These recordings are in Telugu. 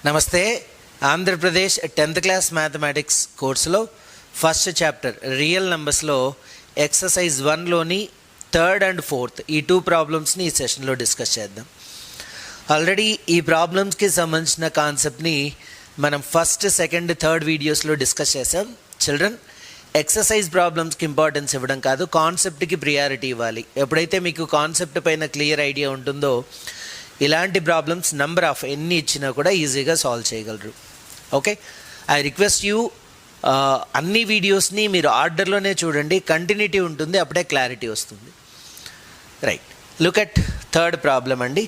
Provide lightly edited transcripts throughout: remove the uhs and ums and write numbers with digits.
నమస్తే. ఆంధ్రప్రదేశ్ 10th క్లాస్ మ్యాథమెటిక్స్ కోర్సులో ఫస్ట్ చాప్టర్ రియల్ నెంబర్స్లో ఎక్సర్సైజ్ 1లోని థర్డ్ అండ్ ఫోర్త్ ఈ 2 ప్రాబ్లమ్స్ని ఈ సెషన్లో డిస్కస్ చేద్దాం. ఆల్రెడీ ఈ ప్రాబ్లమ్స్కి సంబంధించిన కాన్సెప్ట్ని మనం ఫస్ట్, సెకండ్, థర్డ్ వీడియోస్లో డిస్కస్ చేసాం. చిల్డ్రన్, ఎక్సర్సైజ్ ప్రాబ్లమ్స్కి ఇంపార్టెన్స్ ఇవ్వడం కాదు, కాన్సెప్ట్కి ప్రియారిటీ ఇవ్వాలి. ఎప్పుడైతే మీకు కాన్సెప్ట్ పైన క్లియర్ ఐడియా ఉంటుందో ఇలాంటి ప్రాబ్లమ్స్ నంబర్ ఆఫ్ ఎన్ని ఇచ్చినా కూడా ఈజీగా సాల్వ్ చేయగలరు. ఓకే, ఐ రిక్వెస్ట్ యూ అన్ని వీడియోస్ని మీరు ఆర్డర్లోనే చూడండి, కంటిన్యూటీ ఉంటుంది, అప్పుడే క్లారిటీ వస్తుంది. Right, look at third problem అండి.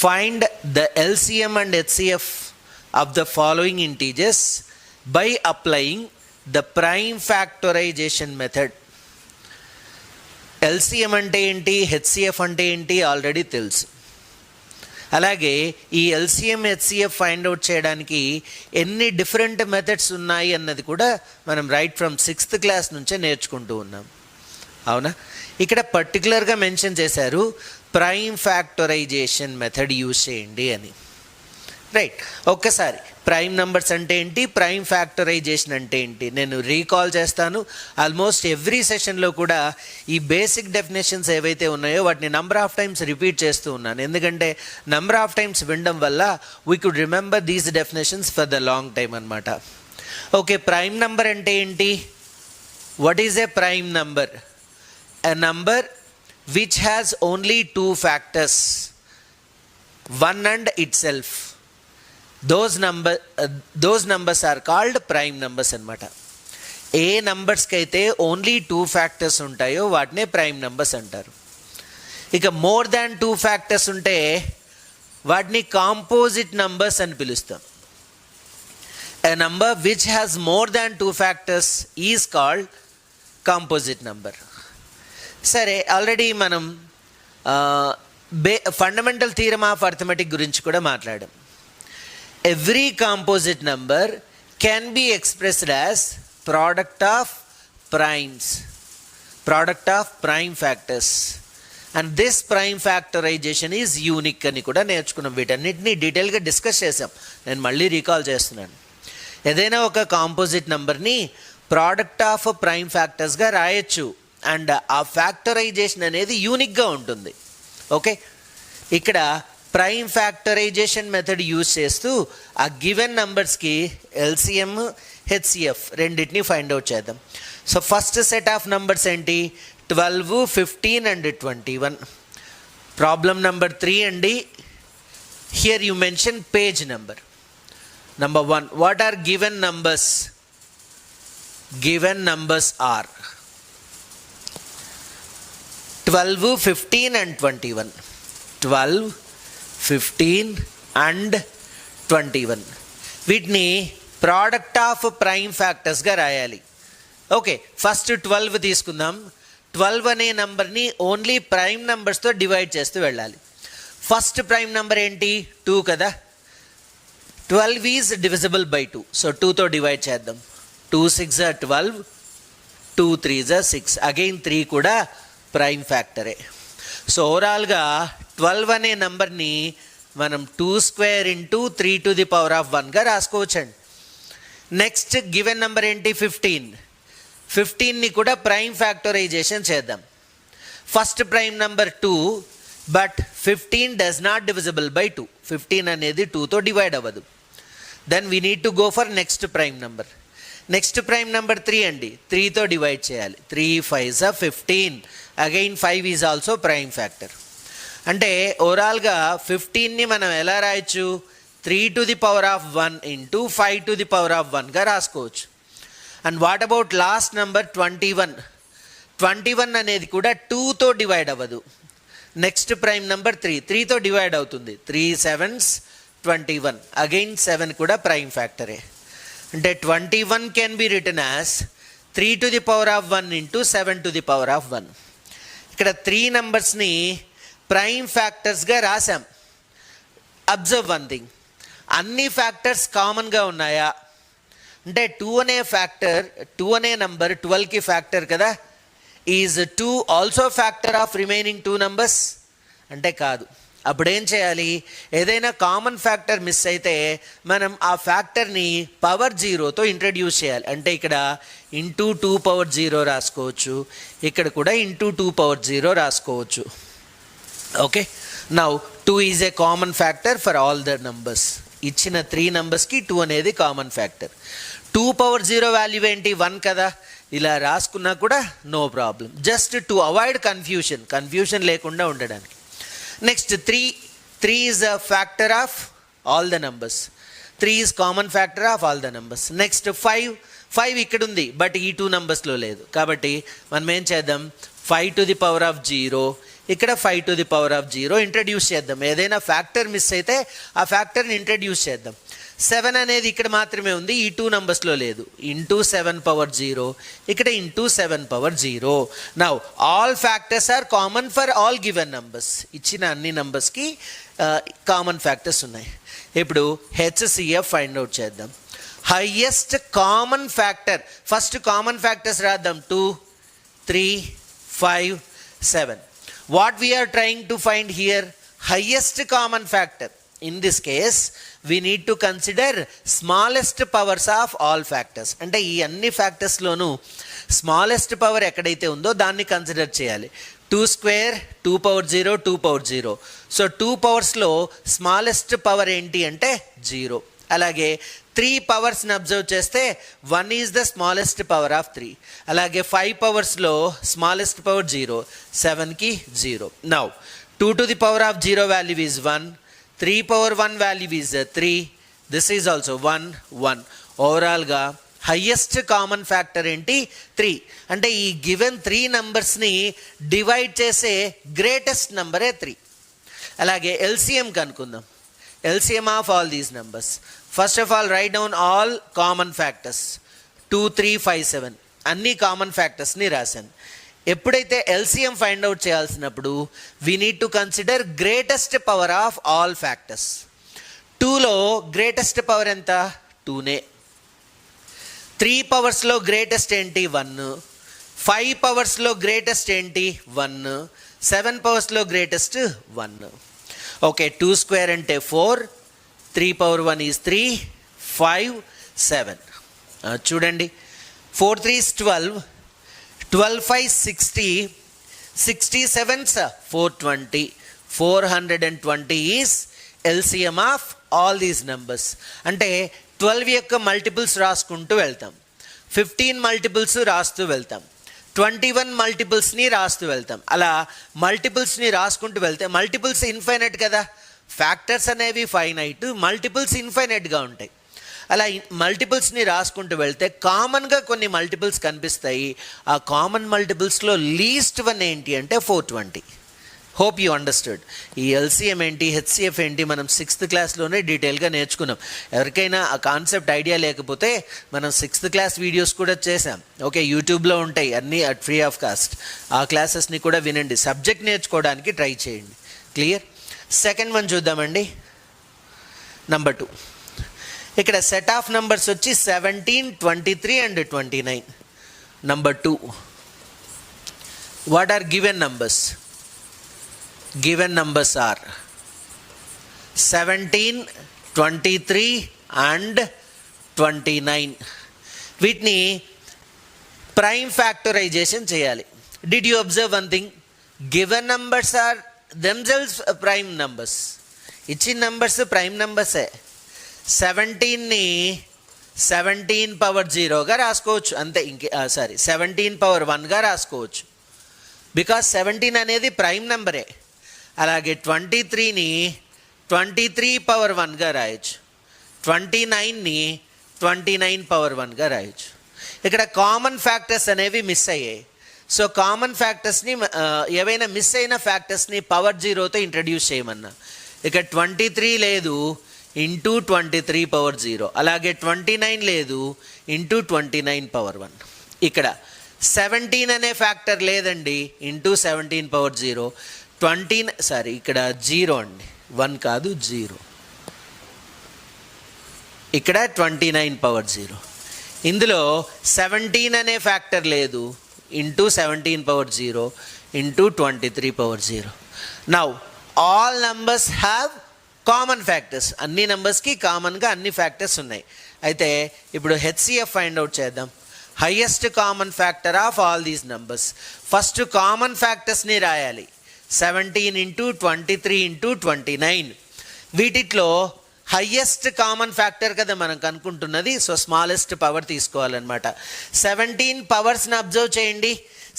Find the LCM and HCF of the following integers by applying the prime factorization method. LCM అంటే ఏంటి, హెచ్సిఎఫ్ అంటే ఏంటి ఆల్రెడీ తెలుసు. అలాగే ఈ ఎల్సిఎం హెచ్సిఎఫ్ ఫైండ్ అవుట్ చేయడానికి ఎన్ని డిఫరెంట్ మెథడ్స్ ఉన్నాయి అన్నది కూడా మనం రైట్ ఫ్రమ్ 6th క్లాస్ నుంచే నేర్చుకుంటూ ఉన్నాం, అవునా? ఇక్కడ పర్టికులర్గా మెన్షన్ చేశారు ప్రైమ్ ఫ్యాక్టరైజేషన్ మెథడ్ యూజ్ చేయండి అని. రైట్, ఒక్కసారి ప్రైమ్ నెంబర్స్ అంటే ఏంటి, ప్రైమ్ ఫ్యాక్టరైజేషన్ అంటే ఏంటి నేను రీకాల్ చేస్తాను. ఆల్మోస్ట్ ఎవ్రీ సెషన్లో కూడా ఈ బేసిక్ డెఫినేషన్స్ ఏవైతే ఉన్నాయో వాటిని నెంబర్ ఆఫ్ టైమ్స్ రిపీట్ చేస్తూ ఉన్నాను, ఎందుకంటే నెంబర్ ఆఫ్ టైమ్స్ వినడం వల్ల we could remember these definitions for the long time అనమాట. ఓకే, ప్రైమ్ నెంబర్ అంటే ఏంటి? What is a prime number? A number which has only 2 factors, 1 and itself. those numbers are called prime numbers అన్నమాట. ఏ నంబర్స్కి అయితే ఓన్లీ 2 ఫ్యాక్టర్స్ ఉంటాయో వాటినే ప్రైమ్ నెంబర్స్ అంటారు. ఇక మోర్ దాన్ 2 ఫ్యాక్టర్స్ ఉంటే వాటిని కాంపోజిట్ నంబర్స్ అని పిలుస్తాం. A number which has more than 2 factors is called composite number. సరే, ఆల్రెడీ మనం ఫండమెంటల్ థియరమ్ ఆఫ్ అర్థమెటిక్ గురించి కూడా మాట్లాడాం. Every composite number can be expressed as product of primes, product of prime factors, and this prime factorization is unique అని కూడా నేర్చుకున్నాం. వీటన్నిటిని డీటెయిల్గా డిస్కస్ చేసాం, నేను మళ్ళీ రీకాల్ చేస్తున్నాను. ఏదైనా ఒక కాంపోజిట్ నెంబర్ని ప్రోడక్ట్ ఆఫ్ ప్రైమ్ ఫ్యాక్టర్స్గా రాయొచ్చు, అండ్ ఆ ఫ్యాక్టరైజేషన్ అనేది యూనిక్గా ఉంటుంది. ఓకే, ఇక్కడ ప్రైమ్ ఫ్యాక్టరైజేషన్ మెథడ్ యూజ్ చేస్తూ ఆ గివెన్ నంబర్స్కి ఎల్సిఎం హెచ్సిఎఫ్ రెండింటిని ఫైండ్ అవుట్ చేద్దాం. So first set of numbers ఏంటి? 12, 15 and 21. ప్రాబ్లం నెంబర్ 3 అండి. Here you mention page number. Number 1, what are given numbers? Given numbers are 12, 15 and 21. 12, 15 and 21 వీటిని ప్రోడక్ట్ ఆఫ్ ప్రైమ్ ఫ్యాక్టర్స్గా రాయాలి. ఓకే, ఫస్ట్ 12 తీసుకుందాం. 12 అనే నెంబర్ని ఓన్లీ ప్రైమ్ నెంబర్స్తో డివైడ్ చేస్తూ వెళ్ళాలి. ఫస్ట్ ప్రైమ్ నెంబర్ ఏంటి? 2 కదా. 12 ఈజ్ డివిజిబుల్ బై 2, సో 2తో డివైడ్ చేద్దాం. 2 6 are 12, 2 3 are 6. అగైన్ 3 కూడా ప్రైమ్ ఫ్యాక్టరే. సో ఓవరాల్గా 12 అనే నెంబర్ని మనం 2² into 3 to the power of 1గా రాసుకోవచ్చండి. నెక్స్ట్ గివెన్ నెంబర్ ఏంటి? 15. 15ని కూడా ప్రైమ్ ఫ్యాక్టరైజేషన్ చేద్దాం. First prime number 2, but 15 does not divisible by 2. 15 అనేది 2తో డివైడ్ అవ్వదు. Then we need to go for next prime number. Next prime number 3 అండి. 3తో డివైడ్ చేయాలి. 3 5s are 15. Again 5 is also prime factor. అంటే ఓవరాల్గా 15ని మనం ఎలా రాయొచ్చు? 3 to the power of 1 into 5 to the power of 1గా రాసుకోవచ్చు. And what about last number 21? 21 అనేది కూడా 2తో డివైడ్ అవ్వదు. నెక్స్ట్ ప్రైమ్ నెంబర్ 3, 3తో డివైడ్ అవుతుంది. 3 7s 21. అగైన్ 7 కూడా ప్రైమ్ ఫ్యాక్టరే. అంటే 21 can be written as 3 to the power of 1 into 7 to the power of 1. ఇక్కడ 3 నెంబర్స్ని ప్రైమ్ ఫ్యాక్టర్స్గా రాసాం. అబ్జర్వ్ వన్ థింగ్, అన్ని ఫ్యాక్టర్స్ కామన్గా ఉన్నాయా అంటే 2 అనే ఫ్యాక్టర్, 2 అనే నెంబర్ 12కి ఫ్యాక్టర్ కదా. Is 2 also factor of remaining 2 numbers అంటే కాదు. అప్పుడు ఏం చేయాలి, ఏదైనా కామన్ ఫ్యాక్టర్ మిస్ అయితే మనం ఆ ఫ్యాక్టర్ని పవర్ జీరోతో ఇంట్రడ్యూస్ చేయాలి. అంటే ఇక్కడ ఇంటూ 2 పవర్ 0 రాసుకోవచ్చు, ఇక్కడ కూడా ఇంటూ 2 పవర్ 0 రాసుకోవచ్చు. Okay, now 2 is a common factor for all the numbers. ఇచ్చిన 3 నంబర్స్కి 2 అనేది కామన్ ఫ్యాక్టర్. 2 పవర్ 0 వాల్యూ ఏంటి, 1 కదా, ఇలా రాసుకున్నా కూడా no problem, just to avoid confusion లేకుండా ఉండడానికి. Next 3 is a factor of all the numbers. 3 is common factor of all the numbers. Next 5 ఇక్కడ ఉంది బట్ ఈ 2 నంబర్స్లో లేదు, కాబట్టి మనం ఏం చేద్దాం, 5 to the power of 0, ఇక్కడ 5 to the power of 0 introduce చేద్దాం. ఏదైనా ఫ్యాక్టర్ మిస్ అయితే ఆ ఫ్యాక్టర్ని ఇంట్రడ్యూస్ చేద్దాం. 7 అనేది ఇక్కడ మాత్రమే ఉంది, ఈ 2 నంబర్స్లో లేదు. ఇంటూ 7 పవర్ 0, ఇక్కడ into 7 power 0. Now all factors are common for all given numbers. ఇచ్చిన అన్ని నంబర్స్కి కామన్ ఫ్యాక్టర్స్ ఉన్నాయి. ఇప్పుడు హెచ్సిఎఫ్ ఫైండ్ అవుట్ చేద్దాం. Highest common factor, first common factors రాద్దాం. 2, 3, 5, 7. What we are trying to find here, highest common factor. In this case we need to consider smallest powers of all factors. అంటే ఈ అన్ని ఫ్యాక్టర్స్లోనూ స్మాలెస్ట్ పవర్ ఎక్కడైతే ఉందో దాన్ని కన్సిడర్ చేయాలి. 2 స్క్వేర్ 2 పవర్ 0 2 పవర్ 0. సో 2 పవర్స్లో స్మాలెస్ట్ పవర్ ఏంటి అంటే 0. అలాగే 3 పవర్స్ని అబ్జర్వ్ చేస్తే 1 is the smallest power of 3. అలాగే 5 పవర్స్లో స్మాలెస్ట్ పవర్ 0, 7కి 0. Now 2 to the power of 0 value is 1, 3 power 1 value is 3, this is also 1, 1. ఓవరాల్గా హయ్యెస్ట్ కామన్ ఫ్యాక్టర్ ఏంటి, 3. అంటే ఈ గివెన్ 3 నంబర్స్ని డివైడ్ చేసే గ్రేటెస్ట్ నంబరే 3. అలాగే ఎల్సిఎం కనుక్కుందాం. LCM of all these numbers. First of all, write down all common factors. 2, 3, 5, 7 అన్ని కామన్ ఫ్యాక్టర్స్ని రాశాను. ఎప్పుడైతే LCM ఫైండ్ అవుట్ చేయాల్సినప్పుడు we need to consider greatest power of all factors. 2లో గ్రేటెస్ట్ పవర్ ఎంత, 2నే. 3 పవర్స్లో గ్రేటెస్ట్ ఏంటి, 1. 5 పవర్స్లో గ్రేటెస్ట్ ఏంటి, 1. 7 పవర్స్లో గ్రేటెస్ట్ 1. ఓకే, 2 స్క్వేర్ అంటే 4, 3 పవర్ 1 ఈజ్ 3, 5, 7. చూడండి, 4 3 12, 12 5 60, 67 420, 420 is LCM of all these numbers. అంటే 12 యొక్క మల్టిపుల్స్ రాసుకుంటూ వెళ్తాం, 15 మల్టిపుల్స్ రాస్తూ వెళ్తాం, 21 మల్టిపుల్స్ని రాస్తూ వెళ్తాం. అలా మల్టిపుల్స్ని రాసుకుంటూ వెళ్తే మల్టిపుల్స్ ఇన్ఫైనైట్ కదా, ఫ్యాక్టర్స్ అనేవి ఫైనైట్, మల్టిపుల్స్ ఇన్ఫైనైట్గా ఉంటాయి. అలా మల్టిపుల్స్ని రాసుకుంటూ వెళ్తే కామన్గా కొన్ని మల్టిపుల్స్ కనిపిస్తాయి. ఆ కామన్ మల్టిపుల్స్లో లీస్ట్ వన్ ఏంటి అంటే 420. Hope you understood. ఈ ఎల్సిఎం ఏంటి, హెచ్సిఎఫ్ ఏంటి మనం 6th క్లాస్లోనే డీటెయిల్గా నేర్చుకున్నాం. ఎవరికైనా ఆ కాన్సెప్ట్ ఐడియా లేకపోతే మనం 6th క్లాస్ వీడియోస్ కూడా చేసాం. ఓకే, యూట్యూబ్లో ఉంటాయి అన్నీ అట్ ఫ్రీ ఆఫ్ కాస్ట్. ఆ క్లాసెస్ని కూడా వినండి, సబ్జెక్ట్ నేర్చుకోవడానికి ట్రై చేయండి. క్లియర్? సెకండ్ వన్ చూద్దామండి. నంబర్ 2. ఇక్కడ సెట్ ఆఫ్ నంబర్స్ వచ్చి 17, 23 and 29. Number 2. What are given numbers? Given numbers are 17, 23 and 29. వీటిని ప్రైమ్ ఫ్యాక్టరైజేషన్ చేయాలి. Did you observe one thing? Given numbers are themselves prime numbers. ఇచ్చిన నంబర్స్ ప్రైమ్ నంబర్సే. 17ని 17 పవర్ 0గా రాసుకోవచ్చు అంతే. 17 పవర్ 1గా రాసుకోవచ్చు, బికాస్ 17 అనేది ప్రైమ్ నెంబరే. అలాగే 23ని 23 పవర్ 1గా రాయొచ్చు, 29ని 29 పవర్ 1గా రాయొచ్చు. ఇక్కడ కామన్ ఫ్యాక్టర్స్ అనేవి మిస్ అయ్యాయి. సో కామన్ ఫ్యాక్టర్స్ని ఏవైనా మిస్ అయిన ఫ్యాక్టర్స్ని పవర్ 0తో ఇంట్రడ్యూస్ చేయమన్నా. ఇక్కడ 23 లేదు, ఇంటూ 23 పవర్ 0. అలాగే 29 లేదు, ఇంటూ 29 పవర్ 1. ఇక్కడ 17 అనే ఫ్యాక్టర్ లేదండి, ఇంటూ 17 పవర్ 0. ఇక్కడ 0 అండి, 1 కాదు 0. ఇక్కడ 29 పవర్ 0. ఇందులో 17 అనే ఫ్యాక్టర్ లేదు, into 17 power 0, into 23 power 0. Now all numbers have common factors. అన్ని నెంబర్స్కి కామన్గా అన్ని ఫ్యాక్టర్స్ ఉన్నాయి. అయితే ఇప్పుడు హెచ్సిఎఫ్ ఫైండ్ అవుట్ చేద్దాం. Highest common factor of all these numbers. First common ఫ్యాక్టర్స్ని రాయాలి. 17 ఇంటూ 23 ఇంటూ 29. వీటిలో హయ్యెస్ట్ కామన్ ఫ్యాక్టర్ కదా మనం కనుక్కుంటున్నది. సో స్మాలెస్ట్ పవర్ తీసుకోవాలన్నమాట. 17 పవర్స్ని అబ్జర్వ్ చేయండి.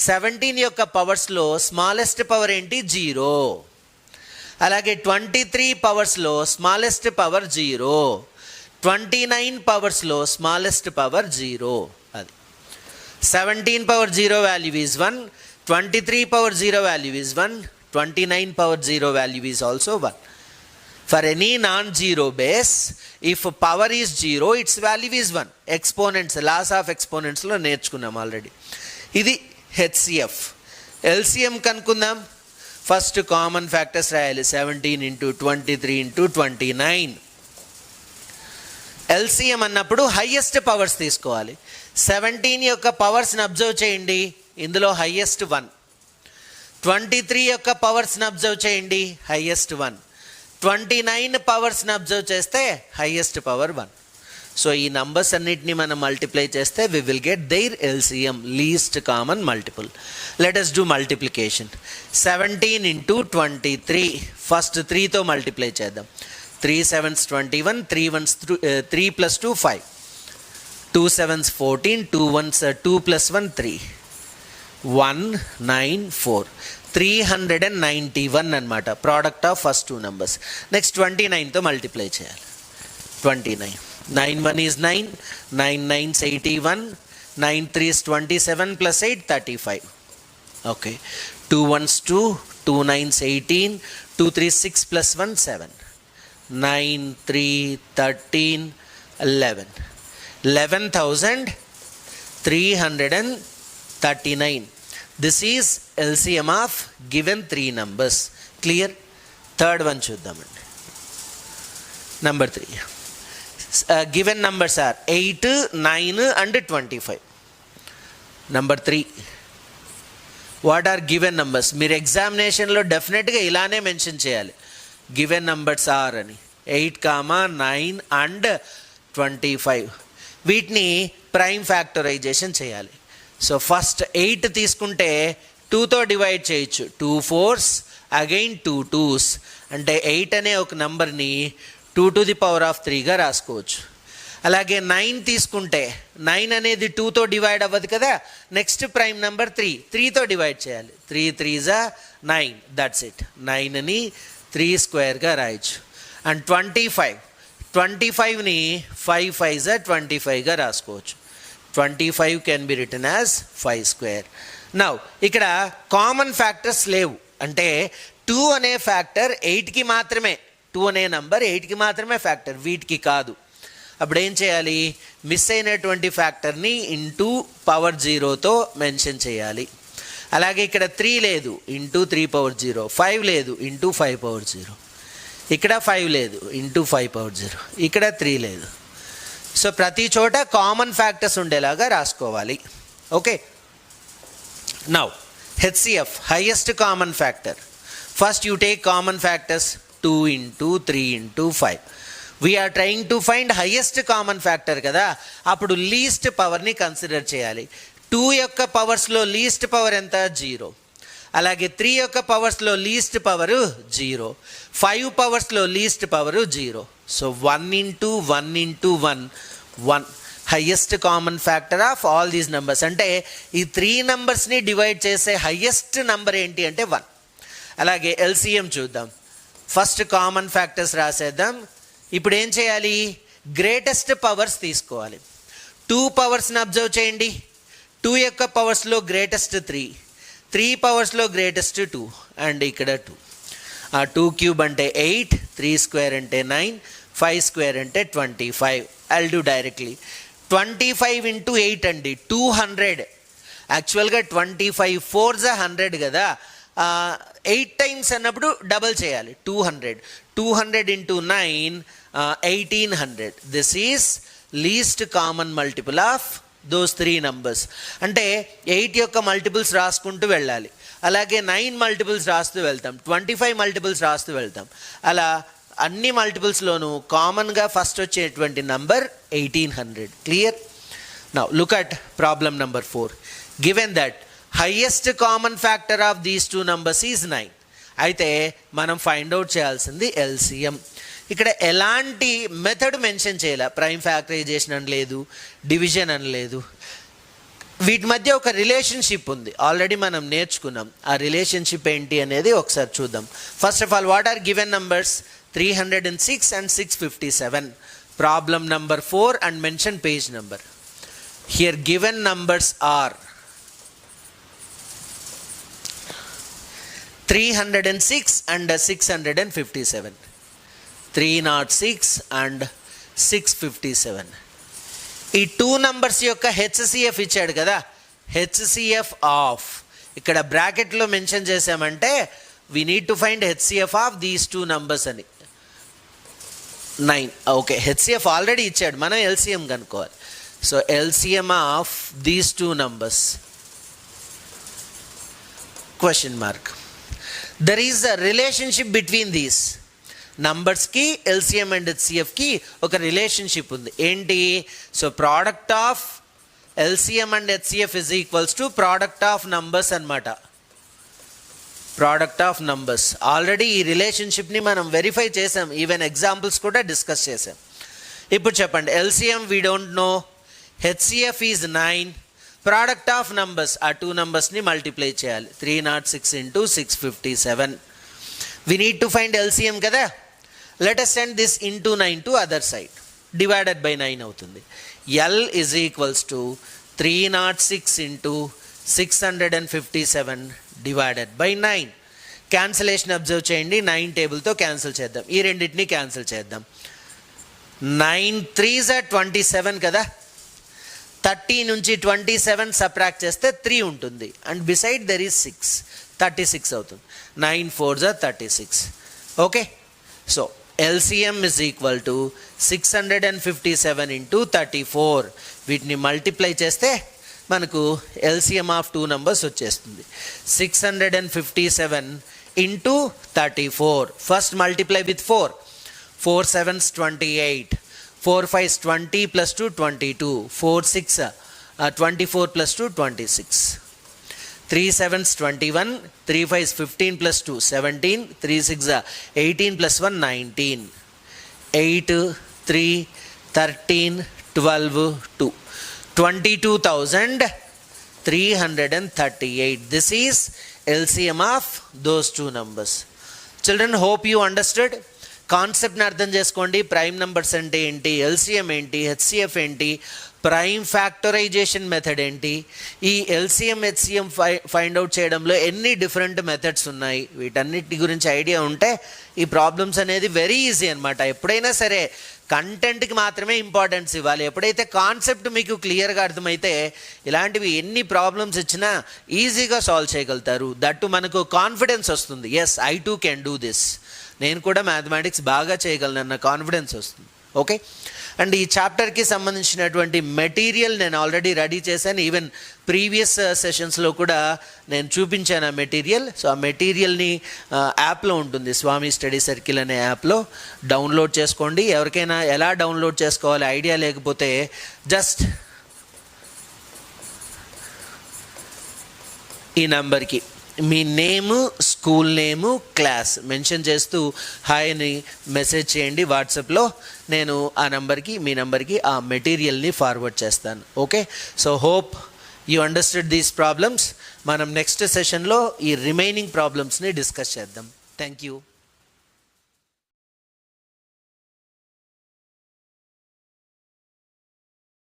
17 యొక్క పవర్స్లో స్మాలెస్ట్ పవర్ ఏంటి? 0. అలాగే 23 పవర్స్లో స్మాలెస్ట్ పవర్ 0. 29 పవర్స్లో స్మాలెస్ట్ పవర్ 0. అది 17 power 0 value is 1, 23 power 0 value is 1, 29 power 0 value is also 1. For any non-zero base, if power is 0, its value is 1. Exponents, laws of exponents లో నేర్చుకున్నాం ఆల్రెడీ. ఇది హెచ్సిఎఫ్. ఎల్సిఎం కనుక్కుందాం. ఫస్ట్ కామన్ ఫ్యాక్టర్స్ రాయాలి. 17 ఇంటూ 23 ఇంటూ 29. ఎల్సిఎం అన్నప్పుడు హైయెస్ట్ పవర్స్ తీసుకోవాలి. 17 యొక్క పవర్స్ని అబ్జర్వ్ చేయండి. ఇందులో హైయెస్ట్ 1. 23 యొక్క పవర్స్ని అబ్జర్వ్ చేయండి. హైయెస్ట్ 1. 29 పవర్స్ని అబ్జర్వ్ చేస్తే హైయెస్ట్ పవర్ 1. సో ఈ నంబర్స్ అన్నిటిని మనం మల్టిప్లై చేస్తే we will get their LCM, least common multiple. Let us do multiplication. 17 into 23. First 3తో మల్టిప్లై చేద్దాం. 3 7s 21, 3 plus 2 5, 2 7s 14, 2 1s 2 plus 1 3, 194, 391 అనమాట. Product of first 2 numbers. Next 29తో మల్టిప్లై చేయాలి. 29, 9 1 is 9, 9 9s 81, 9 3s 27 plus 8 35. Okay, 2 1s 2, 2 9s 18, 2 3 6 plus 1 7, 9 3 13 11, 11,339. This is LCM of given 3 numbers. Clear? Third one చూద్దామండి. Number 3. Given numbers are 8, 9 and 25. Number 3. What are given numbers? మీరు ఎగ్జామినేషన్లో డెఫినెట్గా ఇలానే మెన్షన్ చేయాలి. గివెన్ నంబర్స్ ఆర్ అని. 8, 9 అండ్ 25. వీటిని ప్రైమ్ ఫ్యాక్టరైజేషన్ చేయాలి. సో ఫస్ట్ 8 తీసుకుంటే 2తో డివైడ్ చేయొచ్చు. 2 4s అగైన్ 2 2s. అంటే 8 అనే ఒక నెంబర్ని 2 to the power of 3గా రాసుకోవచ్చు. అలాగే 9 తీసుకుంటే 9 అనేది 2తో డివైడ్ అవ్వదు కదా. నెక్స్ట్ ప్రైమ్ నెంబర్ 3, 3తో డివైడ్ చేయాలి. 3 3s 9, దట్స్ ఇట్. 9 అని 3 స్క్వేర్గా రాయొచ్చు. అండ్ 25ని 5 5s 25గా రాసుకోవచ్చు. 25 can be written as 5 square. Now ఇక్కడ కామన్ ఫ్యాక్టర్స్ లేవు. అంటే 2 అనే ఫ్యాక్టర్ 8కి మాత్రమే. 2 అనే నంబర్ 8కి మాత్రమే ఫ్యాక్టర్, వీటికి కాదు. అప్పుడు ఏం చేయాలి? మిస్ అయినటువంటి ఫ్యాక్టర్ని ఇంటూ పవర్ 0తో మెన్షన్ చేయాలి. అలాగే ఇక్కడ 3 లేదు, ఇంటూ 3 పవర్ 0. 5 లేదు, ఇంటూ 5 పవర్ 0. ఇక్కడ 5 లేదు, ఇంటూ 5 పవర్ 0. ఇక్కడ 3 లేదు. సో ప్రతి చోట కామన్ ఫ్యాక్టర్స్ ఉండేలాగా రాసుకోవాలి. Okay, now HCF, highest common factor. First you take common factors 2 into 3 into 5. We are trying to find highest common factor కదా. అప్పుడు లీస్ట్ పవర్ని కన్సిడర్ చేయాలి. 2 యొక్క పవర్స్లో లీస్ట్ పవర్ ఎంత? 0. అలాగే 3 యొక్క పవర్స్లో లీస్ట్ పవరు 0. 5 పవర్స్లో least power 0. So 1 into 1 into 1, 1. Highest common factor of all these numbers. అంటే ఈ 3 నెంబర్స్ని డివైడ్ చేసే హైయెస్ట్ నెంబర్ ఏంటి అంటే 1. అలాగే ఎల్సిఎం చూద్దాం. ఫస్ట్ కామన్ ఫ్యాక్టర్స్ రాసేద్దాం. ఇప్పుడు ఏం చేయాలి? గ్రేటెస్ట్ పవర్స్ తీసుకోవాలి. 2 పవర్స్ని అబ్జర్వ్ చేయండి. 2 యొక్క పవర్స్లో గ్రేటెస్ట్ 3, 3 పవర్స్లో గ్రేటెస్ట్ 2, అండ్ ఇక్కడ 2. 2 క్యూబ్ అంటే 8, 3 స్క్వేర్ అంటే 9, 5 స్క్వేర్ అంటే 25. I'll do directly. 25 ఇంటూ 8 అండి, 200. యాక్చువల్గా 25 4s 100 కదా. 8 టైమ్స్ అన్నప్పుడు డబల్ చేయాలి, 200. 200 into 9, 1800. This is least common multiple of those 3 numbers. అంటే 8 యొక్క మల్టిపుల్స్ రాసుకుంటూ వెళ్ళాలి. అలాగే 9 మల్టిపుల్స్ రాస్తూ వెళ్తాం, 25 మల్టిపుల్స్ రాస్తూ వెళ్తాం. అలా అన్ని మల్టిపుల్స్లోనూ కామన్గా ఫస్ట్ వచ్చేటువంటి number 1800. Clear? Now look at problem number 4. Given that highest common factor of these two numbers is 9. అయితే మనం ఫైండ్ అవుట్ చేయాల్సింది ఎల్సిఎం. ఇక్కడ ఎలాంటి మెథడ్ మెన్షన్ చేయాల, ప్రైమ్ ఫ్యాక్టరైజేషన్ అని లేదు, డివిజన్ అని లేదు. వీటి మధ్య ఒక రిలేషన్షిప్ ఉంది, ఆల్రెడీ మనం నేర్చుకున్నాం. ఆ రిలేషన్షిప్ ఏంటి అనేది ఒకసారి చూద్దాం. First of all, what are given numbers? 306 and 657. Problem number 4 and mention page number. Here given numbers are 306 and 657. 306 and 657. ఈ టూ నంబర్స్ యొక్క హెచ్సిఎఫ్ ఇచ్చాడు కదా, హెచ్సిఎఫ్ ఆఫ్, ఇక్కడ బ్రాకెట్లో మెన్షన్ చేసామంటే we need to find HCF of these two numbers అని. 9. ఓకే, హెచ్సిఎఫ్ ఆల్రెడీ ఇచ్చాడు, మనం ఎల్సిఎం కనుక్కోవాలి. So LCM of these two numbers question mark. There is a relationship between these నంబర్స్కి ఎల్సిఎం అండ్ హెచ్సిఎఫ్కి ఒక రిలేషన్షిప్ ఉంది. ఏంటి? So product of LCM and HCF is equals to product of numbers అనమాట. Product of numbers. ఆల్రెడీ ఈ రిలేషన్షిప్ని మనం వెరిఫై చేసాం, ఈవెన్ ఎగ్జాంపుల్స్ కూడా డిస్కస్ చేసాం. ఇప్పుడు చెప్పండి, LCM we don't know, HCF is 9, product of numbers ఆ టూ నంబర్స్ని మల్టిప్లై చేయాలి. 306 into 657. We need to find LCM కదా. Let us send this into 9 to other side. Divided by 9 అవుతుంది. L is equals to 306 into 657 divided by 9. Cancellation observe చేయండి, 9 టేబుల్తో క్యాన్సిల్ చేద్దాం, ఈ రెండింటిని క్యాన్సిల్ చేద్దాం. 9 3s are 27 కదా. 30 నుంచి 27 సబ్ట్రాక్ట్ చేస్తే 3 ఉంటుంది, అండ్ బిసైడ్ దెర్ ఈజ్ 6, 36 అవుతుంది. 9 4s are 36. Okay, so LCM is equal to 657 into 34. వీటిని మల్టిప్లై చేస్తే మనకు ఎల్సిఎం ఆఫ్ టూ నంబర్స్ వచ్చేస్తుంది. 657 into 34. First multiply with 4. 4 7s 28. 4 5s 20 plus 2 22. 4 6 24 plus 2 26. 3 7s 21. 3 5s 15 plus 2 17. 3 6 18 plus 1 19. 8 3 13 12 2. 22,338. This is LCM of those two numbers. Children, hope you understood. కాన్సెప్ట్ని అర్థం చేసుకోండి. ప్రైమ్ నెంబర్స్ అంటే ఏంటి, ఎల్సిఎం ఏంటి, హెచ్సిఎఫ్ ఏంటి, ప్రైమ్ ఫ్యాక్టరైజేషన్ మెథడ్ ఏంటి, ఈ ఎల్సిఎం హెచ్సిఎం ఫైండ్ అవుట్ చేయడంలో ఎన్ని డిఫరెంట్ మెథడ్స్ ఉన్నాయి, వీటన్నిటి గురించి ఐడియా ఉంటే ఈ ప్రాబ్లమ్స్ అనేది వెరీ ఈజీ అనమాట. ఎప్పుడైనా సరే కంటెంట్కి మాత్రమే ఇంపార్టెన్స్ ఇవ్వాలి. ఎప్పుడైతే కాన్సెప్ట్ మీకు క్లియర్గా అర్థమైతే ఇలాంటివి ఎన్ని ప్రాబ్లమ్స్ ఇచ్చినా ఈజీగా సాల్వ్ చేయగలుగుతారు. దట్టు మనకు కాన్ఫిడెన్స్ వస్తుంది, yes I too can do this, నేను కూడా మ్యాథమెటిక్స్ బాగా చేయగలను అన్న కాన్ఫిడెన్స్ వస్తుంది. ఓకే, అండ్ ఈ చాప్టర్కి సంబంధించినటువంటి మెటీరియల్ నేను ఆల్రెడీ రెడీ చేశాను. ఈవెన్ ప్రీవియస్ సెషన్స్లో కూడా నేను చూపించాను ఆ మెటీరియల్. సో ఆ మెటీరియల్ని యాప్లో ఉంటుంది, స్వామి స్టడీ సర్కిల్ అనే యాప్లో డౌన్లోడ్ చేసుకోండి. ఎవరికైనా ఎలా డౌన్లోడ్ చేసుకోవాలి ఐడియా లేకపోతే జస్ట్ ఈ నంబర్కి మీ నేము, స్కూల్ నేము, క్లాస్ మెన్షన్ చేస్తూ హాయ్ అని మెసేజ్ చేయండి వాట్సాప్లో. నేను ఆ నంబర్కి, మీ నంబర్కి ఆ మెటీరియల్ని ఫార్వర్డ్ చేస్తాను. Okay, so hope you understood these problems. మనం నెక్స్ట్ సెషన్లో ఈ రిమైనింగ్ ప్రాబ్లమ్స్ని డిస్కస్ చేద్దాం. Thank you.